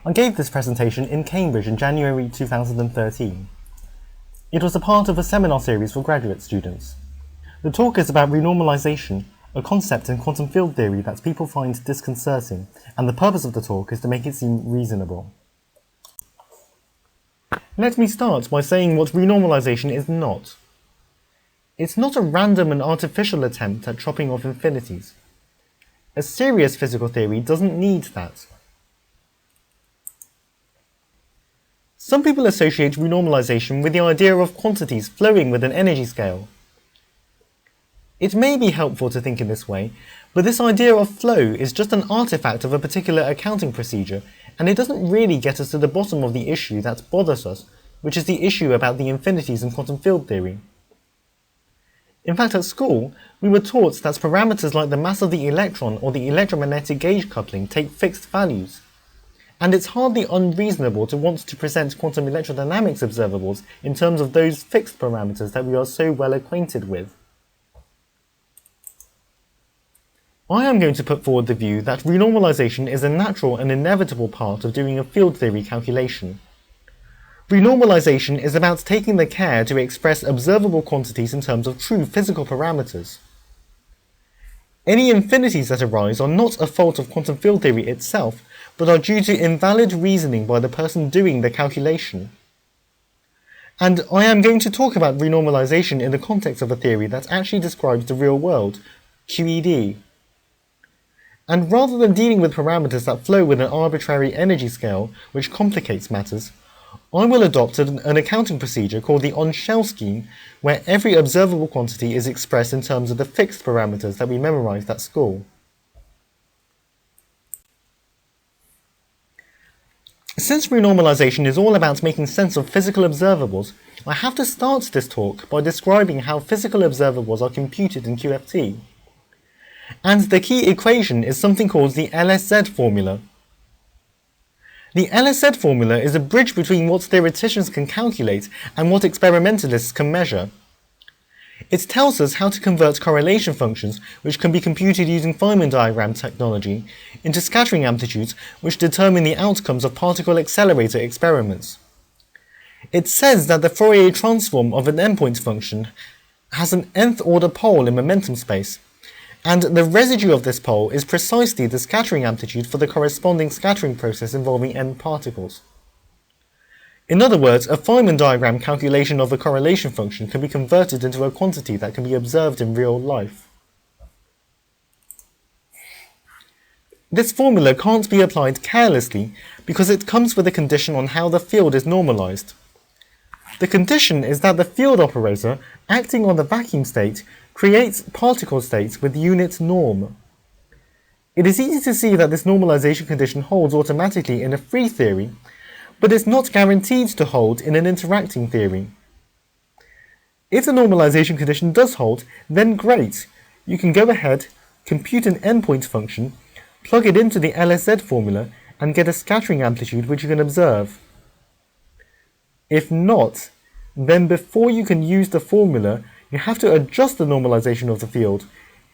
I gave this presentation in Cambridge in January 2013. It was a part of a seminar series for graduate students. The talk is about renormalization, a concept in quantum field theory that people find disconcerting, and the purpose of the talk is to make it seem reasonable. Let me start by saying what renormalization is not. It's not a random and artificial attempt at chopping off infinities. A serious physical theory doesn't need that. Some people associate renormalization with the idea of quantities flowing with an energy scale. It may be helpful to think in this way, but this idea of flow is just an artifact of a particular accounting procedure, and it doesn't really get us to the bottom of the issue that bothers us, which is the issue about the infinities in quantum field theory. In fact, at school, we were taught that parameters like the mass of the electron or the electromagnetic gauge coupling take fixed values. And it's hardly unreasonable to want to present quantum electrodynamics observables in terms of those fixed parameters that we are so well acquainted with. I am going to put forward the view that renormalization is a natural and inevitable part of doing a field theory calculation. Renormalization is about taking the care to express observable quantities in terms of true physical parameters. Any infinities that arise are not a fault of quantum field theory itself, but are due to invalid reasoning by the person doing the calculation. And I am going to talk about renormalization in the context of a theory that actually describes the real world, QED. And rather than dealing with parameters that flow with an arbitrary energy scale, which complicates matters, I will adopt an accounting procedure called the on-shell scheme, where every observable quantity is expressed in terms of the fixed parameters that we memorized at school. Since renormalization is all about making sense of physical observables, I have to start this talk by describing how physical observables are computed in QFT. And the key equation is something called the LSZ formula. The LSZ formula is a bridge between what theoreticians can calculate and what experimentalists can measure. It tells us how to convert correlation functions, which can be computed using Feynman diagram technology, into scattering amplitudes which determine the outcomes of particle accelerator experiments. It says that the Fourier transform of an endpoint function has an nth order pole in momentum space, and the residue of this pole is precisely the scattering amplitude for the corresponding scattering process involving n particles. In other words, a Feynman diagram calculation of a correlation function can be converted into a quantity that can be observed in real life. This formula can't be applied carelessly because it comes with a condition on how the field is normalized. The condition is that the field operator, acting on the vacuum state, creates particle states with unit norm. It is easy to see that this normalization condition holds automatically in a free theory, but it's not guaranteed to hold in an interacting theory. If the normalization condition does hold, then great! You can go ahead, compute an endpoint function, plug it into the LSZ formula, and get a scattering amplitude which you can observe. If not, then before you can use the formula, you have to adjust the normalization of the field.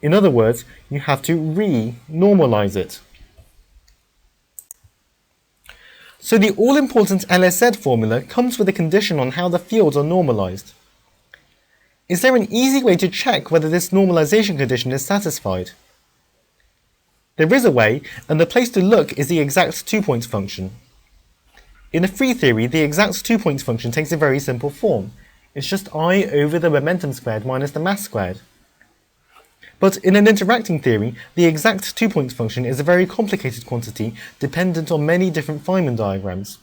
In other words, you have to re-normalize it. So the all-important LSZ formula comes with a condition on how the fields are normalized. Is there an easy way to check whether this normalization condition is satisfied? There is a way, and the place to look is the exact two-points function. In a free theory, the exact two-points function takes a very simple form. It's just I over the momentum squared minus the mass squared. But in an interacting theory, the exact two-points function is a very complicated quantity dependent on many different Feynman diagrams.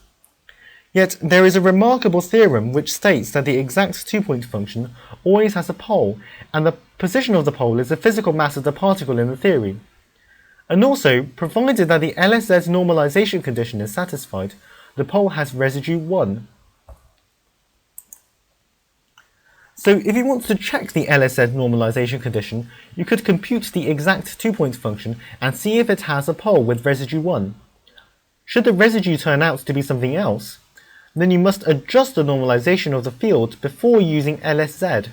Yet there is a remarkable theorem which states that the exact two-point function always has a pole, and the position of the pole is the physical mass of the particle in the theory. And also, provided that the LSZ normalization condition is satisfied, the pole has residue 1. So if you want to check the LSZ normalization condition, you could compute the exact two-point function and see if it has a pole with residue 1. Should the residue turn out to be something else, then you must adjust the normalization of the field before using LSZ.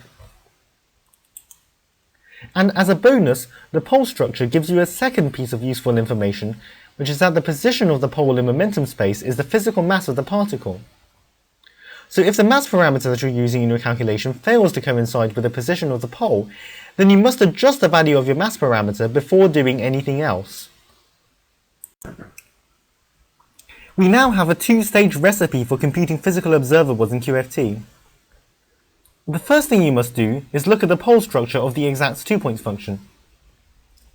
And as a bonus, the pole structure gives you a second piece of useful information, which is that the position of the pole in momentum space is the physical mass of the particle. So if the mass parameter that you're using in your calculation fails to coincide with the position of the pole, then you must adjust the value of your mass parameter before doing anything else. We now have a two-stage recipe for computing physical observables in QFT. The first thing you must do is look at the pole structure of the exact two-point function.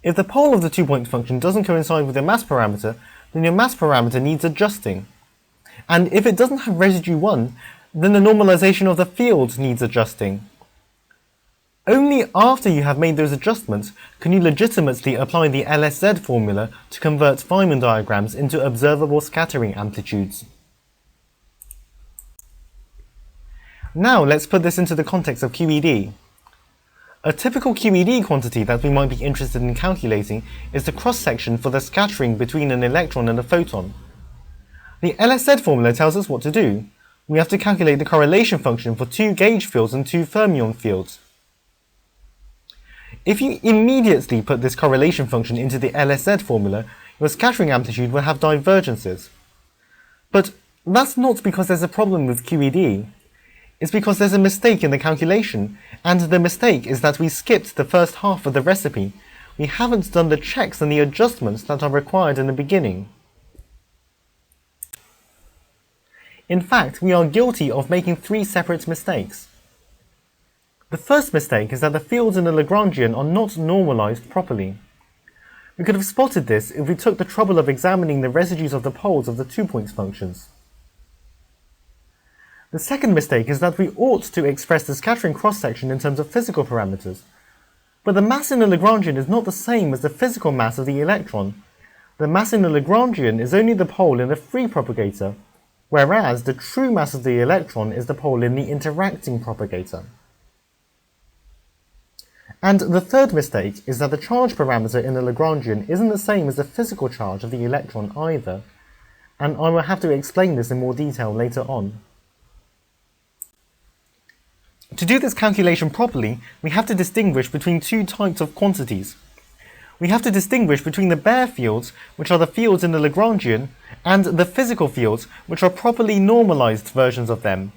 If the pole of the two-point function doesn't coincide with your mass parameter, then your mass parameter needs adjusting. And if it doesn't have residue 1, then the normalization of the field needs adjusting. Only after you have made those adjustments can you legitimately apply the LSZ formula to convert Feynman diagrams into observable scattering amplitudes. Now let's put this into the context of QED. A typical QED quantity that we might be interested in calculating is the cross-section for the scattering between an electron and a photon. The LSZ formula tells us what to do. We have to calculate the correlation function for two gauge fields and two fermion fields. If you immediately put this correlation function into the LSZ formula, your scattering amplitude will have divergences. But that's not because there's a problem with QED. It's because there's a mistake in the calculation, and the mistake is that we skipped the first half of the recipe. We haven't done the checks and the adjustments that are required in the beginning. In fact, we are guilty of making three separate mistakes. The first mistake is that the fields in the Lagrangian are not normalized properly. We could have spotted this if we took the trouble of examining the residues of the poles of the two-point functions. The second mistake is that we ought to express the scattering cross-section in terms of physical parameters. But the mass in the Lagrangian is not the same as the physical mass of the electron. The mass in the Lagrangian is only the pole in the free propagator, whereas the true mass of the electron is the pole in the interacting propagator. And the third mistake is that the charge parameter in the Lagrangian isn't the same as the physical charge of the electron either, and I will have to explain this in more detail later on. To do this calculation properly, we have to distinguish between two types of quantities. We have to distinguish between the bare fields, which are the fields in the Lagrangian, and the physical fields, which are properly normalized versions of them.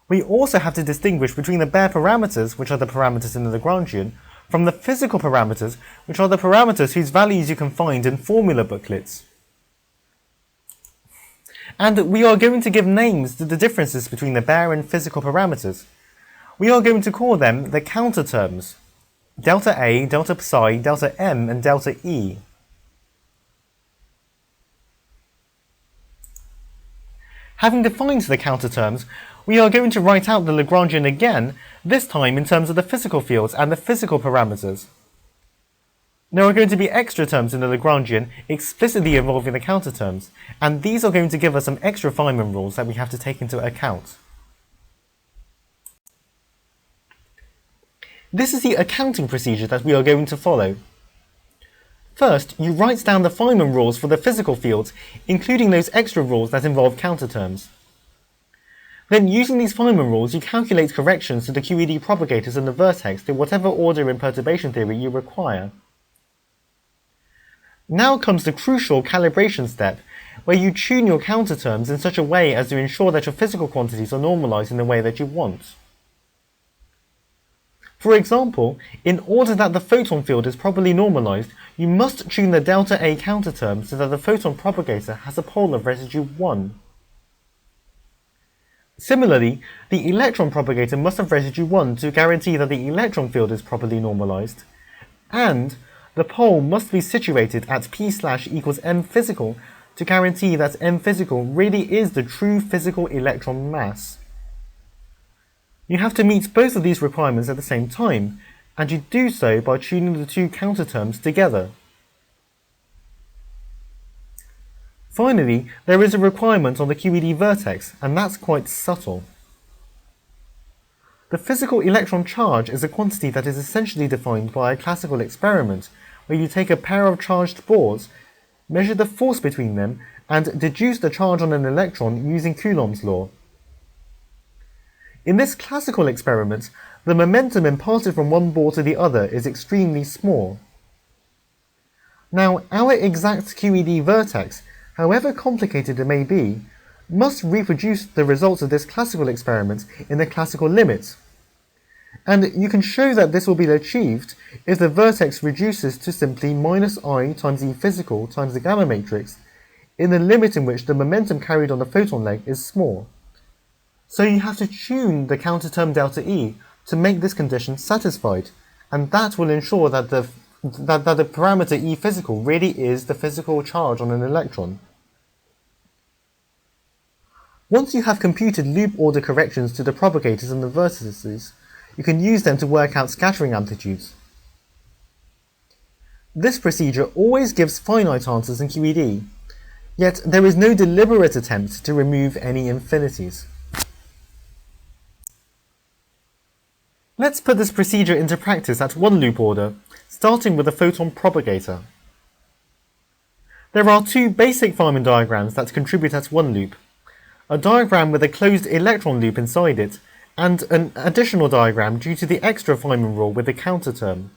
We also have to distinguish between the bare parameters, which are the parameters in the Lagrangian, from the physical parameters, which are the parameters whose values you can find in formula booklets. And we are going to give names to the differences between the bare and physical parameters. We are going to call them the counter terms: delta A, delta psi, delta M, and delta E. Having defined the counter terms, we are going to write out the Lagrangian again, this time in terms of the physical fields and the physical parameters. There are going to be extra terms in the Lagrangian explicitly involving the counter terms, and these are going to give us some extra Feynman rules that we have to take into account. This is the accounting procedure that we are going to follow. First, you write down the Feynman rules for the physical fields, including those extra rules that involve counter terms. Then, using these Feynman rules, you calculate corrections to the QED propagators and the vertex to whatever order in perturbation theory you require. Now comes the crucial calibration step, where you tune your counter terms in such a way as to ensure that your physical quantities are normalized in the way that you want. For example, in order that the photon field is properly normalized, you must tune the delta A counter term so that the photon propagator has a pole of residue 1. Similarly, the electron propagator must have residue 1 to guarantee that the electron field is properly normalized, and the pole must be situated at P/equals m physical to guarantee that m physical really is the true physical electron mass. You have to meet both of these requirements at the same time, and you do so by tuning the two counter terms together. Finally, there is a requirement on the QED vertex, and that's quite subtle. The physical electron charge is a quantity that is essentially defined by a classical experiment, where you take a pair of charged bores, measure the force between them, and deduce the charge on an electron using Coulomb's law. In this classical experiment, the momentum imparted from one bore to the other is extremely small. Now, our exact QED vertex, however complicated it may be, must reproduce the results of this classical experiment in the classical limit. And you can show that this will be achieved if the vertex reduces to simply minus I times E physical times the gamma matrix in the limit in which the momentum carried on the photon leg is small. So you have to tune the counter term delta E to make this condition satisfied, and that will ensure that the parameter E physical really is the physical charge on an electron. Once you have computed loop order corrections to the propagators and the vertices, you can use them to work out scattering amplitudes. This procedure always gives finite answers in QED, yet there is no deliberate attempt to remove any infinities. Let's put this procedure into practice at one loop order, starting with a photon propagator. There are two basic Feynman diagrams that contribute at one loop, a diagram with a closed electron loop inside it, and an additional diagram due to the extra Feynman rule with the counter term.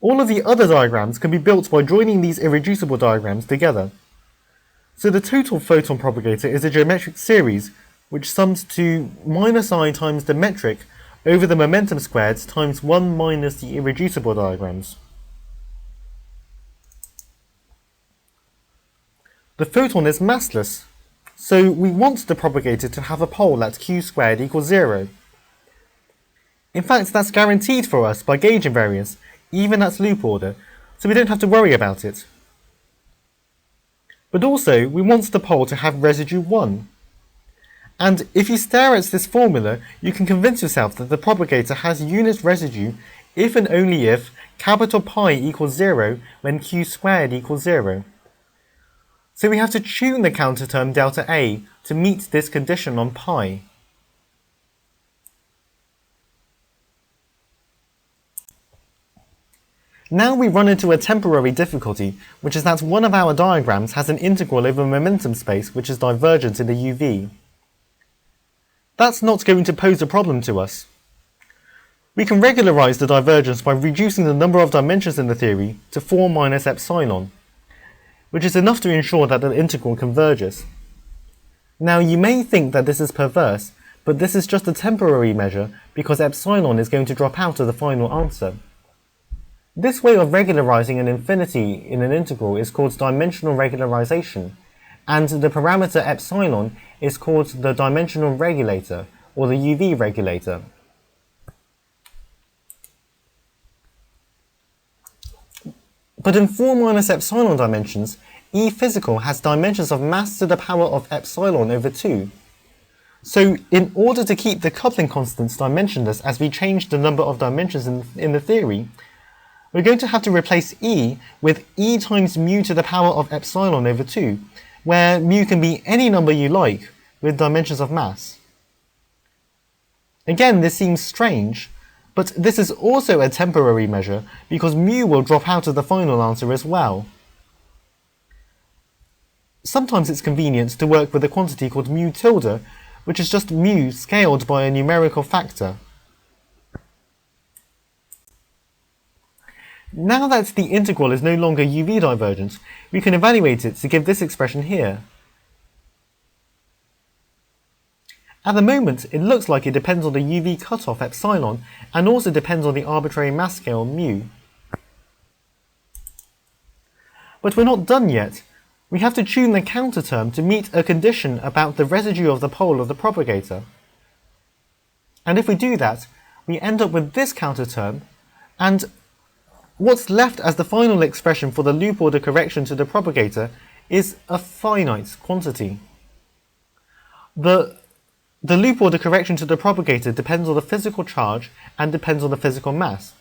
All of the other diagrams can be built by joining these irreducible diagrams together. So the total photon propagator is a geometric series which sums to minus I times the metric over the momentum squared times 1 minus the irreducible diagrams. The photon is massless, so we want the propagator to have a pole at q squared equals 0. In fact, that's guaranteed for us by gauge invariance, even at loop order, so we don't have to worry about it. But also, we want the pole to have residue 1. And if you stare at this formula, you can convince yourself that the propagator has unit residue if and only if capital pi equals 0 when q squared equals 0. So we have to tune the counter term delta A to meet this condition on pi. Now we run into a temporary difficulty, which is that one of our diagrams has an integral over momentum space which is divergent in the UV. That's not going to pose a problem to us. We can regularize the divergence by reducing the number of dimensions in the theory to 4 minus epsilon, which is enough to ensure that the integral converges. Now you may think that this is perverse, but this is just a temporary measure because epsilon is going to drop out of the final answer. This way of regularizing an infinity in an integral is called dimensional regularization, and the parameter epsilon is called the dimensional regulator, or the UV regulator. But in 4 minus epsilon dimensions, E physical has dimensions of mass to the power of epsilon over 2. So in order to keep the coupling constants dimensionless as we change the number of dimensions in the theory, we're going to have to replace E with E times mu to the power of epsilon over 2, where mu can be any number you like with dimensions of mass. Again, this seems strange, but this is also a temporary measure because mu will drop out of the final answer as well. Sometimes it's convenient to work with a quantity called mu tilde, which is just mu scaled by a numerical factor. Now that the integral is no longer UV divergent, we can evaluate it to give this expression here. At the moment, it looks like it depends on the UV cutoff epsilon and also depends on the arbitrary mass scale mu. But we're not done yet. We have to tune the counter term to meet a condition about the residue of the pole of the propagator. And if we do that, we end up with this counter term, and what's left as the final expression for the loop order correction to the propagator is a finite quantity. The loop order correction to the propagator depends on the physical charge and depends on the physical mass.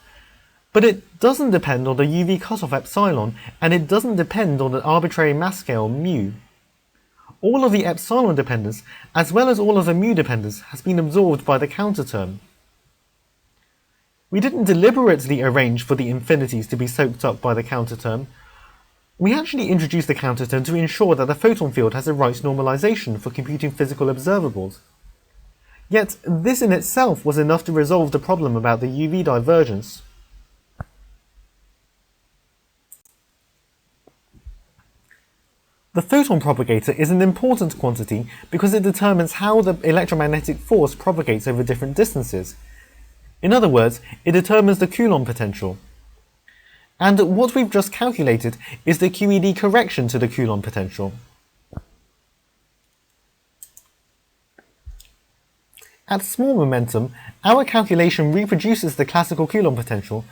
But it doesn't depend on the UV cutoff epsilon, and it doesn't depend on the arbitrary mass scale mu. All of the epsilon dependence, as well as all of the mu dependence, has been absorbed by the counter term. We didn't deliberately arrange for the infinities to be soaked up by the counter term. We actually introduced the counter term to ensure that the photon field has the right normalization for computing physical observables. Yet this in itself was enough to resolve the problem about the UV divergence. The photon propagator is an important quantity because it determines how the electromagnetic force propagates over different distances. In other words, it determines the Coulomb potential. And what we've just calculated is the QED correction to the Coulomb potential. At small momentum, our calculation reproduces the classical Coulomb potential,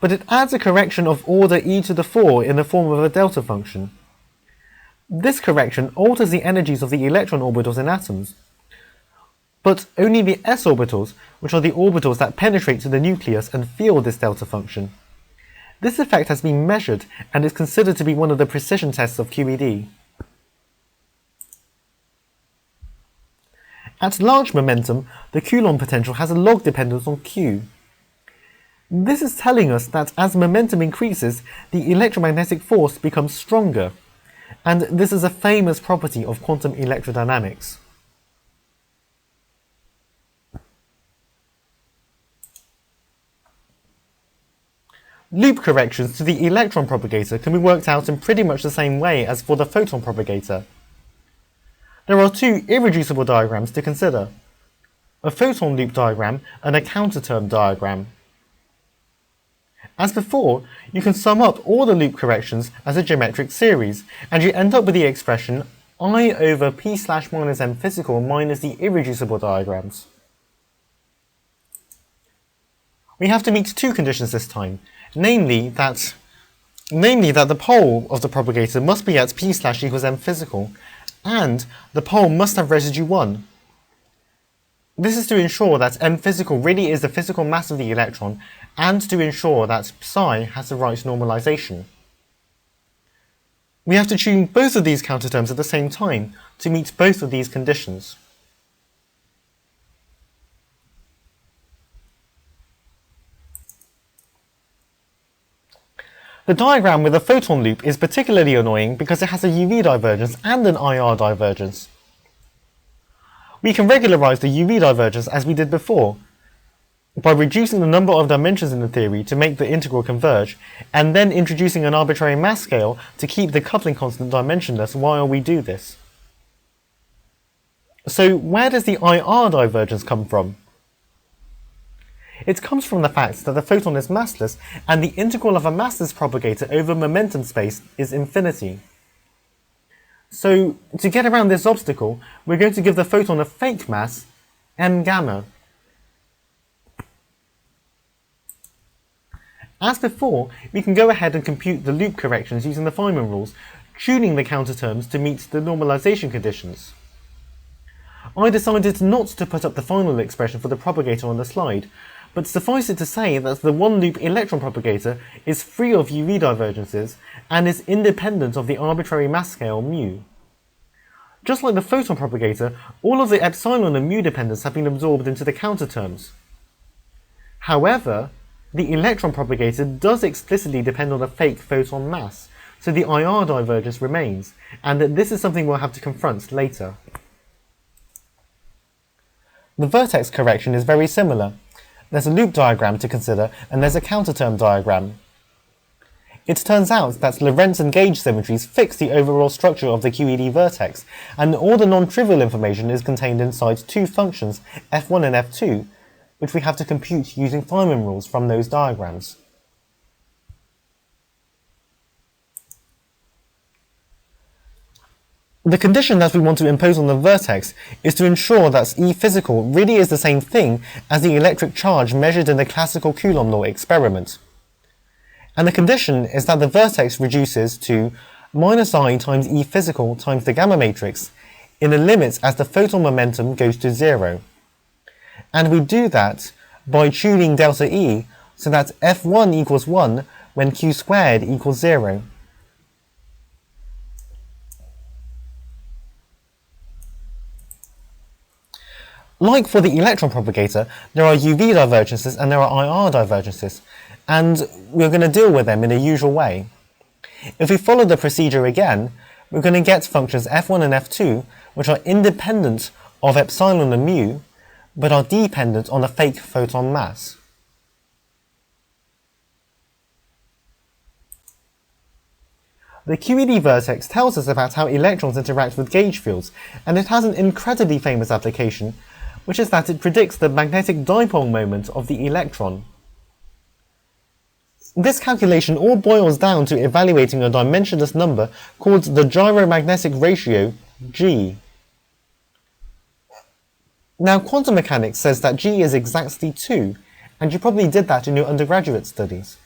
but it adds a correction of order e to the 4 in the form of a delta function. This correction alters the energies of the electron orbitals in atoms, but only the s orbitals, which are the orbitals that penetrate to the nucleus and feel this delta function. This effect has been measured and is considered to be one of the precision tests of QED. At large momentum, the Coulomb potential has a log dependence on Q. This is telling us that as momentum increases, the electromagnetic force becomes stronger, and this is a famous property of quantum electrodynamics. Loop corrections to the electron propagator can be worked out in pretty much the same way as for the photon propagator. There are two irreducible diagrams to consider: a photon loop diagram and a counterterm diagram. As before, you can sum up all the loop corrections as a geometric series, and you end up with the expression I over p/-m physical minus the irreducible diagrams. We have to meet two conditions this time, namely that the pole of the propagator must be at p/=m physical, and the pole must have residue 1. This is to ensure that m physical really is the physical mass of the electron, and to ensure that psi has the right normalization. We have to tune both of these counterterms at the same time to meet both of these conditions. The diagram with a photon loop is particularly annoying because it has a UV divergence and an IR divergence. We can regularize the UV divergence as we did before, by reducing the number of dimensions in the theory to make the integral converge, and then introducing an arbitrary mass scale to keep the coupling constant dimensionless while we do this. So where does the IR divergence come from? It comes from the fact that the photon is massless, and the integral of a massless propagator over momentum space is infinity. So, to get around this obstacle, we're going to give the photon a fake mass, m gamma. As before, we can go ahead and compute the loop corrections using the Feynman rules, tuning the counterterms to meet the normalization conditions. I decided not to put up the final expression for the propagator on the slide, but suffice it to say that the one-loop electron propagator is free of UV divergences and is independent of the arbitrary mass scale μ. Just like the photon propagator, all of the epsilon and mu dependence have been absorbed into the counterterms. However, the electron propagator does explicitly depend on a fake photon mass, so the IR divergence remains, and this is something we'll have to confront later. The vertex correction is very similar. There's a loop diagram to consider, and there's a counterterm diagram. It turns out that Lorentz and gauge symmetries fix the overall structure of the QED vertex, and all the non-trivial information is contained inside two functions, f1 and f2, which we have to compute using Feynman rules from those diagrams. The condition that we want to impose on the vertex is to ensure that E physical really is the same thing as the electric charge measured in the classical Coulomb law experiment. And the condition is that the vertex reduces to minus I times E physical times the gamma matrix in the limits as the photon momentum goes to 0. And we do that by tuning delta E so that F1 equals 1 when Q squared equals 0. Like for the electron propagator, there are UV divergences and there are IR divergences, and we're going to deal with them in the usual way. If we follow the procedure again, we're going to get functions f1 and f2, which are independent of epsilon and mu, but are dependent on a fake photon mass. The QED vertex tells us about how electrons interact with gauge fields, and it has an incredibly famous application, which is that it predicts the magnetic dipole moment of the electron. This calculation all boils down to evaluating a dimensionless number called the gyromagnetic ratio, G. Now, quantum mechanics says that G is exactly 2, and you probably did that in your undergraduate studies.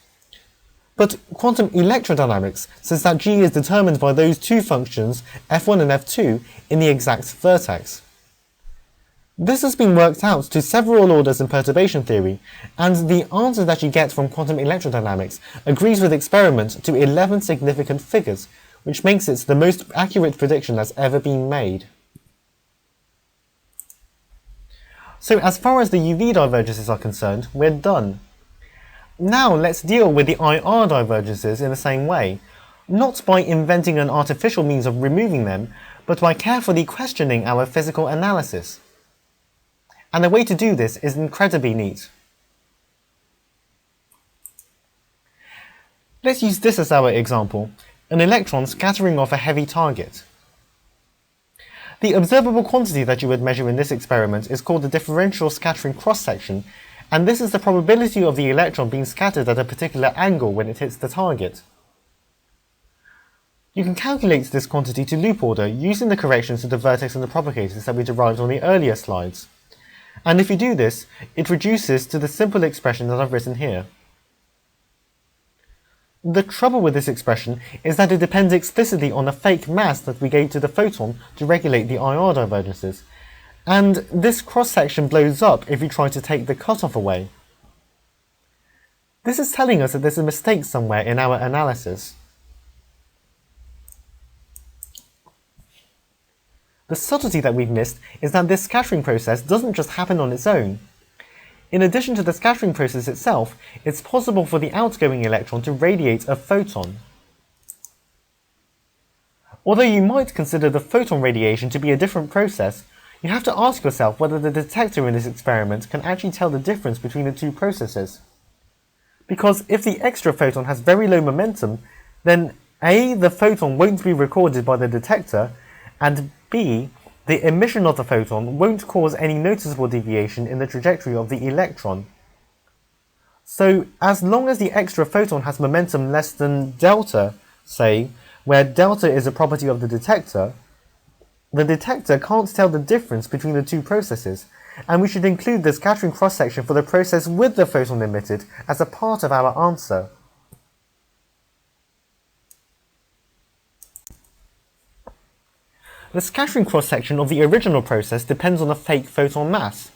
But quantum electrodynamics says that G is determined by those two functions, F1 and F2, in the exact vertex. This has been worked out to several orders in perturbation theory, and the answer that you get from quantum electrodynamics agrees with experiment to 11 significant figures, which makes it the most accurate prediction that's ever been made. So as far as the UV divergences are concerned, we're done. Now let's deal with the IR divergences in the same way, not by inventing an artificial means of removing them, but by carefully questioning our physical analysis. And the way to do this is incredibly neat. Let's use this as our example, an electron scattering off a heavy target. The observable quantity that you would measure in this experiment is called the differential scattering cross-section, and this is the probability of the electron being scattered at a particular angle when it hits the target. You can calculate this quantity to loop order using the corrections to the vertex and the propagators that we derived on the earlier slides. And if you do this, it reduces to the simple expression that I've written here. The trouble with this expression is that it depends explicitly on the fake mass that we gave to the photon to regulate the IR divergences, and this cross-section blows up if you try to take the cutoff away. This is telling us that there's a mistake somewhere in our analysis. The subtlety that we've missed is that this scattering process doesn't just happen on its own. In addition to the scattering process itself, it's possible for the outgoing electron to radiate a photon. Although you might consider the photon radiation to be a different process, you have to ask yourself whether the detector in this experiment can actually tell the difference between the two processes. Because if the extra photon has very low momentum, then A, the photon won't be recorded by the detector, and B, the emission of the photon won't cause any noticeable deviation in the trajectory of the electron. So, as long as the extra photon has momentum less than delta, say, where delta is a property of the detector can't tell the difference between the two processes, and we should include the scattering cross-section for the process with the photon emitted as a part of our answer. The scattering cross-section of the original process depends on the fake photon mass.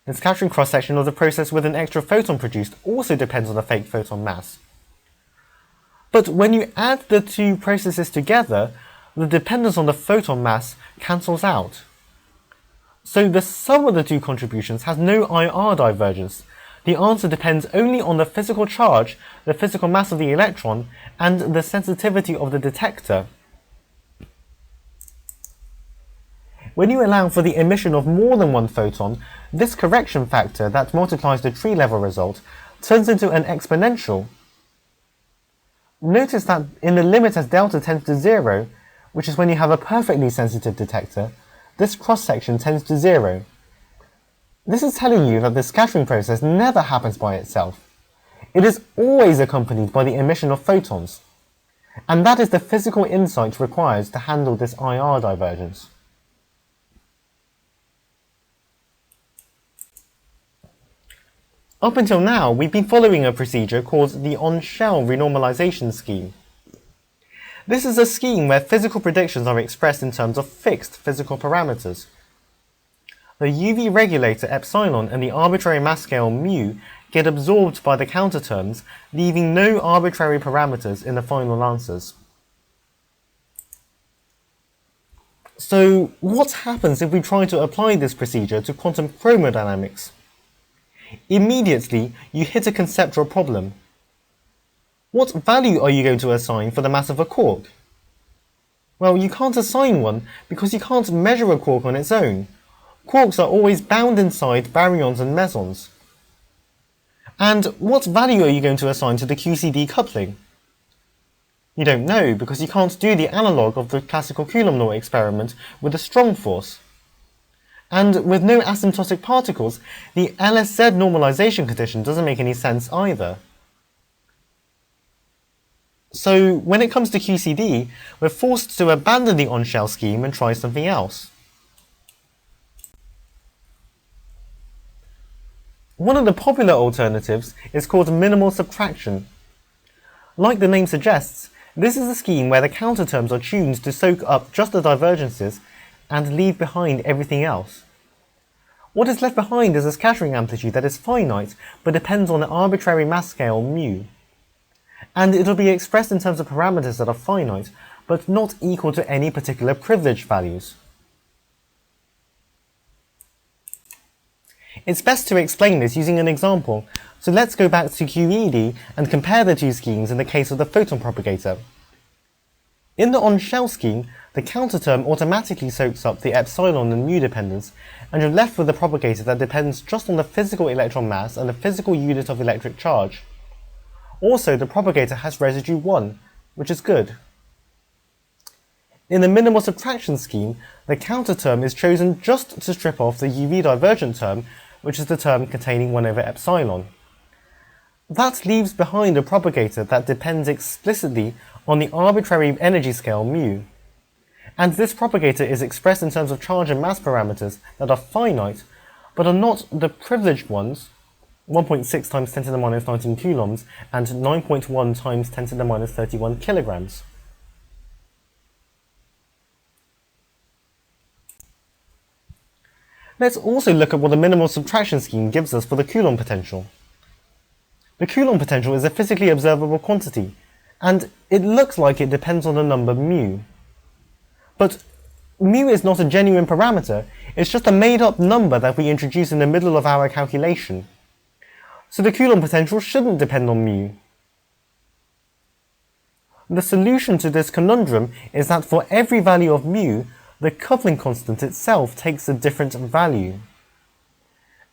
The scattering cross-section of the process with an extra photon produced also depends on the fake photon mass. But when you add the two processes together, the dependence on the photon mass cancels out. So the sum of the two contributions has no IR divergence. The answer depends only on the physical charge, the physical mass of the electron, and the sensitivity of the detector. When you allow for the emission of more than one photon, this correction factor that multiplies the tree level result turns into an exponential. Notice that in the limit as delta tends to 0, which is when you have a perfectly sensitive detector, this cross-section tends to 0. This is telling you that the scattering process never happens by itself. It is always accompanied by the emission of photons. And that is the physical insight required to handle this IR divergence. Up until now, we've been following a procedure called the on-shell renormalization scheme. This is a scheme where physical predictions are expressed in terms of fixed physical parameters. The UV regulator epsilon and the arbitrary mass scale mu get absorbed by the counter terms, leaving no arbitrary parameters in the final answers. So, what happens if we try to apply this procedure to quantum chromodynamics? Immediately, you hit a conceptual problem. What value are you going to assign for the mass of a quark? Well, you can't assign one because you can't measure a quark on its own. Quarks are always bound inside baryons and mesons. And what value are you going to assign to the QCD coupling? You don't know because you can't do the analogue of the classical Coulomb law experiment with a strong force. And with no asymptotic particles, the LSZ normalization condition doesn't make any sense either. So when it comes to QCD, we're forced to abandon the on-shell scheme and try something else. One of the popular alternatives is called minimal subtraction. Like the name suggests, this is a scheme where the counter terms are tuned to soak up just the divergences and leave behind everything else. What is left behind is a scattering amplitude that is finite but depends on an arbitrary mass scale mu. And it'll be expressed in terms of parameters that are finite but not equal to any particular privilege values. It's best to explain this using an example, so let's go back to QED and compare the two schemes in the case of the photon propagator. In the on-shell scheme, the counter term automatically soaks up the epsilon and mu dependence, and you're left with a propagator that depends just on the physical electron mass and the physical unit of electric charge. Also, the propagator has residue 1, which is good. In the minimal subtraction scheme, the counter term is chosen just to strip off the UV divergent term, which is the term containing 1 over epsilon. That leaves behind a propagator that depends explicitly on the arbitrary energy scale mu. And this propagator is expressed in terms of charge and mass parameters that are finite, but are not the privileged ones, 1.6 times 10 to the minus 19 coulombs and 9.1 times 10 to the minus 31 kilograms. Let's also look at what the minimal subtraction scheme gives us for the Coulomb potential. The Coulomb potential is a physically observable quantity, and it looks like it depends on the number mu. But mu is not a genuine parameter, it's just a made-up number that we introduce in the middle of our calculation. So the Coulomb potential shouldn't depend on mu. The solution to this conundrum is that for every value of mu, the coupling constant itself takes a different value.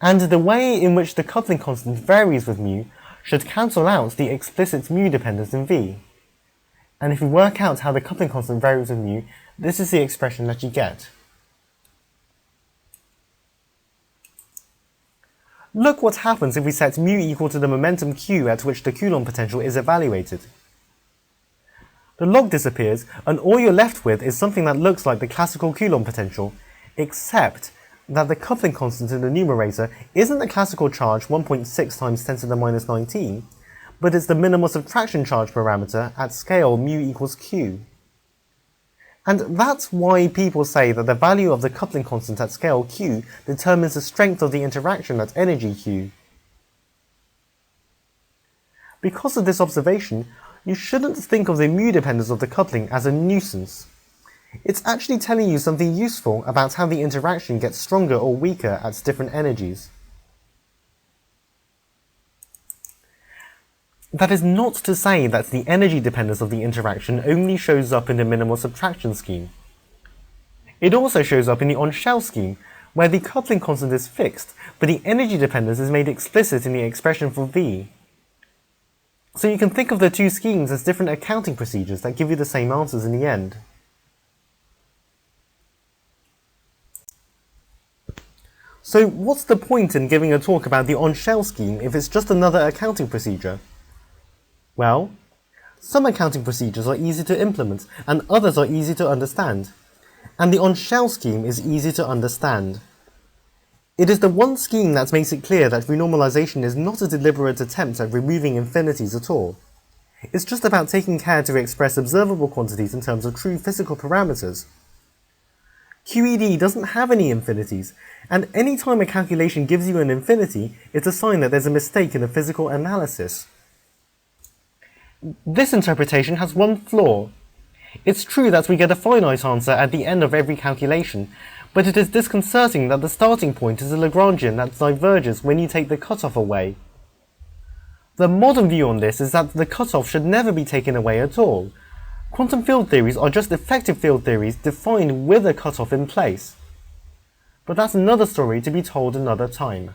And the way in which the coupling constant varies with mu should cancel out the explicit mu dependence in V. And if we work out how the coupling constant varies with mu, this is the expression that you get. Look what happens if we set mu equal to the momentum q at which the Coulomb potential is evaluated. The log disappears, and all you're left with is something that looks like the classical Coulomb potential, except that the coupling constant in the numerator isn't the classical charge 1.6 times 10 to the minus 19, but it's the minimal subtraction charge parameter at scale mu equals q. And that's why people say that the value of the coupling constant at scale q determines the strength of the interaction at energy q. Because of this observation, you shouldn't think of the mu dependence of the coupling as a nuisance. It's actually telling you something useful about how the interaction gets stronger or weaker at different energies. That is not to say that the energy dependence of the interaction only shows up in the minimal subtraction scheme. It also shows up in the on-shell scheme, where the coupling constant is fixed, but the energy dependence is made explicit in the expression for V. So you can think of the two schemes as different accounting procedures that give you the same answers in the end. So what's the point in giving a talk about the on-shell scheme if it's just another accounting procedure? Well, some accounting procedures are easy to implement and others are easy to understand. And the on-shell scheme is easy to understand. It is the one scheme that makes it clear that renormalization is not a deliberate attempt at removing infinities at all. It's just about taking care to express observable quantities in terms of true physical parameters. QED doesn't have any infinities, and any time a calculation gives you an infinity, it's a sign that there's a mistake in the physical analysis. This interpretation has one flaw. It's true that we get a finite answer at the end of every calculation, but it is disconcerting that the starting point is a Lagrangian that diverges when you take the cutoff away. The modern view on this is that the cutoff should never be taken away at all. Quantum field theories are just effective field theories defined with a cutoff in place. But that's another story to be told another time.